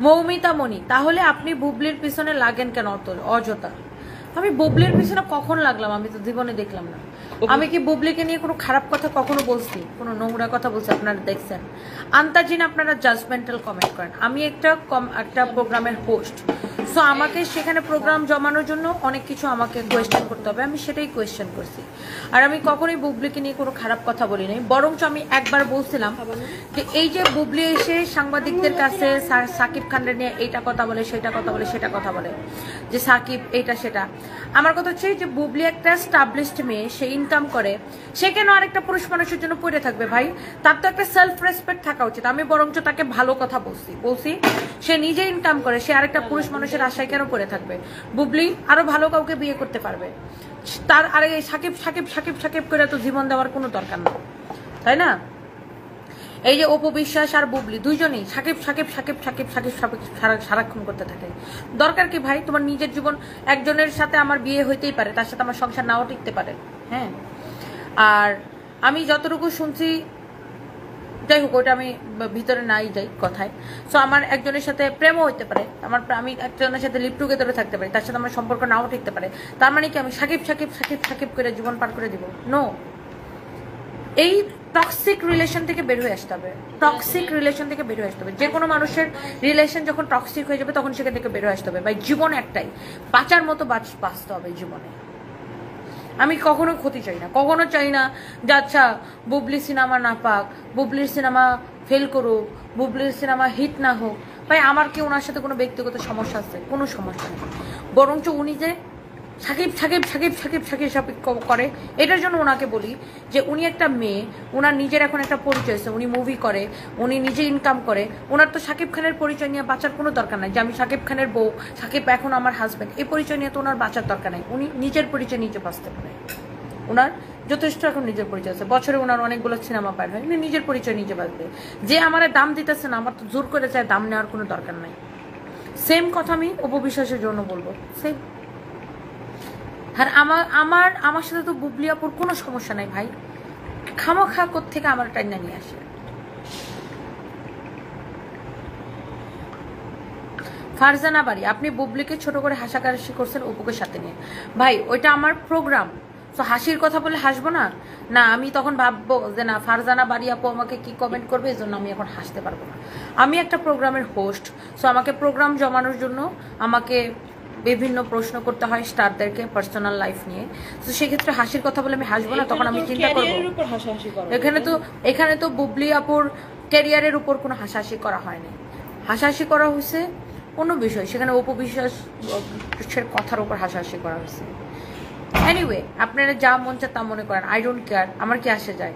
মৌমিতা মণি, তাহলে আপনি বুবলির পিছনে লাগেন কেন অযথা? আমি বুবলির পিছনে কখন লাগলাম? আমি তো জীবনে দেখলাম না। আমি কি বুবলিকে নিয়ে কোনো খারাপ কথা কখনো বলছি, কোনো নোংরা কথা বলছি? আপনারা দেখছেন আন্তাজিন, আপনারা জাজমেন্টাল কমেন্ট করেন। আমি একটা প্রোগ্রামের হোস্ট, সো আমাকে সেখানে প্রোগ্রাম জমানোর জন্য অনেক কিছু আমাকে কোয়েশ্চেন করতে হবে, আমি সেটাই কোয়েশ্চেন করছি। আর আমি কখনোই বুবলিকে নিয়ে কোনো খারাপ কথা বলি নাই, বরঞ্চ আমি একবার বলছিলাম যে এই যে বুবলি এসে সাংবাদিকদের কাছে সাকিব খানের নিয়ে এইটা কথা বলে, সেটা কথা বলে, সেটা কথা বলে, যে সাকিব এইটা সেটা। আমার কথা হচ্ছে যে বুবলি একটা স্টাবলিশড মেয়ে, সে ইনকাম করে, সে কেন আরেকটা পুরুষ মানুষের জন্য পড়ে থাকবে? ভাই, তার তো একটা সেলফ রেসপেক্ট থাকা উচিত। আমি বরঞ্চ তাকে ভালো কথা বলছি সে নিজে ইনকাম করে, সে আরেকটা পুরুষ মানুষের আশায় কেন পড়ে থাকবে? বুবলি আরো ভালো কাউকে বিয়ে করতে পারবে, তার আরে সাকিব সাকিব সাকিব সাকিব করে তো জীবন দেওয়ার কোনো দরকার নেই, তাই না? এই যে অপু বিশ্বাস আর বুবলি দুইজনেই সাকিব সাকিব সাকিব সাকিব সাকিব সাকিব সারাক্ষণ করতে থাকে। দরকার কি ভাই? তোমার নিজের জীবন, একজনের সাথে আমার বিয়ে হইতেই পারে, তার সাথে আমার সংসার নাও টিকতে পারে। হ্যাঁ, আর আমি যতটুকু শুনছি, যাই হোক ওটা আমি ভিতরে নাই যাই কথায়। সো আমার একজনের সাথে প্রেমও হইতে পারে, আমি একজনের সাথে লিভ টুগেদারও থাকতে পারি, তার সাথে আমার সম্পর্ক নাও টিকতে পারে। তার মানে কি আমি সাকিব সাকিব সাকিব সাকিব করে জীবন পার করে দিব? নো। এই টক্সিক রিলেশন থেকে বের হয়ে আসতে হবে, টক্সিক রিলেশন থেকে বের হয়ে আসতে হবে। যে কোনো মানুষের রিলেশন যখন টক্সিক হয়ে যাবে তখন সেখান থেকে বের হয়ে আসতে হবে। ভাই জীবন একটাই, বাঁচার মতো বাঁচতে হবে জীবনে। আমি কখনো ক্ষতি চাই না, কখনো চাই না যে আচ্ছা বুবলি সিনেমা না পাক, বুবলির সিনেমা ফেল করুক, বুবলির সিনেমা হিট না হোক। ভাই আমার কি ওনার সাথে কোনো ব্যক্তিগত সমস্যা আছে? কোনো সমস্যা নেই, বরঞ্চ উনি যে সাকিব সাকিব সাকিব সাকিব সাকিব সাকিব করে, এটার জন্য ওনাকে বলি যে উনি একটা মেয়ে, ওনার নিজের এখন একটা পরিচয় আছে, উনি মুভি করে, উনি নিজে ইনকাম করে, ওনার তো সাকিব খানের পরিচয় নিয়ে বাঁচার কোনো দরকার নাই যে আমি সাকিব খানের বউ, সাকিব এখন আমার হাজব্যান্ড, এই পরিচয় নিয়ে তো ওনার বাঁচার দরকার নাই। উনি নিজের পরিচয় নিজে বাঁচতে পারে, ওনার যথেষ্ট এখন নিজের পরিচয় আছে, বছরে ওনার অনেকগুলো সিনেমা পার হয়, উনি নিজের পরিচয় নিজে বাঁচবে। যে আমার দাম দিতেছে না, আমার তো জোর করে চায় দাম নেওয়ার কোনো দরকার নাই। সেম কথা আমি অপবিশ্বাসের জন্য বলবো, সেম। আর আমার সাথে তো বুবলি আপুর কোনো সমস্যা নাই ভাই, খামোখা কোত্থেকে আমার টাইনা নিয়ে আসে। ফারজানা বাড়ি, আপনি বুবলিকে ছোট করে হাসাকাশি করছেন অপুকে সাথে নিয়ে। ভাই ওইটা আমার প্রোগ্রাম, তো হাসির কথা বলে হাসবো না? না, আমি তখন ভাববো যে না ফারজানা বাড়ি আপু আমাকে কি কমেন্ট করবে, এই জন্য আমি এখন হাসতে পারবো না। আমি একটা প্রোগ্রামের হোস্ট, সো আমাকে প্রোগ্রাম জমানোর জন্য আমাকে বিভিন্ন প্রশ্ন করতে হয় স্টারদেরকে পার্সোনাল লাইফ নিয়ে। তো সেক্ষেত্রে হাসির কথা বলে আমি হাসবো না, তখন আমি চিন্তা করবো। এখানে তো বুবলি আপুর ক্যারিয়ারের উপর কোনো হাসাহাসি করা হয়নি, হাসাহাসি করা হয়েছে অন্য বিষয়, সেখানে অপবিশ্বাসের কথার উপর হাসাহাসি করা হয়েছে। এনিওয়ে, আপনারা যা মন চায় তা মনে করেন, আই ডোন্ট কেয়ার, আমার কি আসে যায়।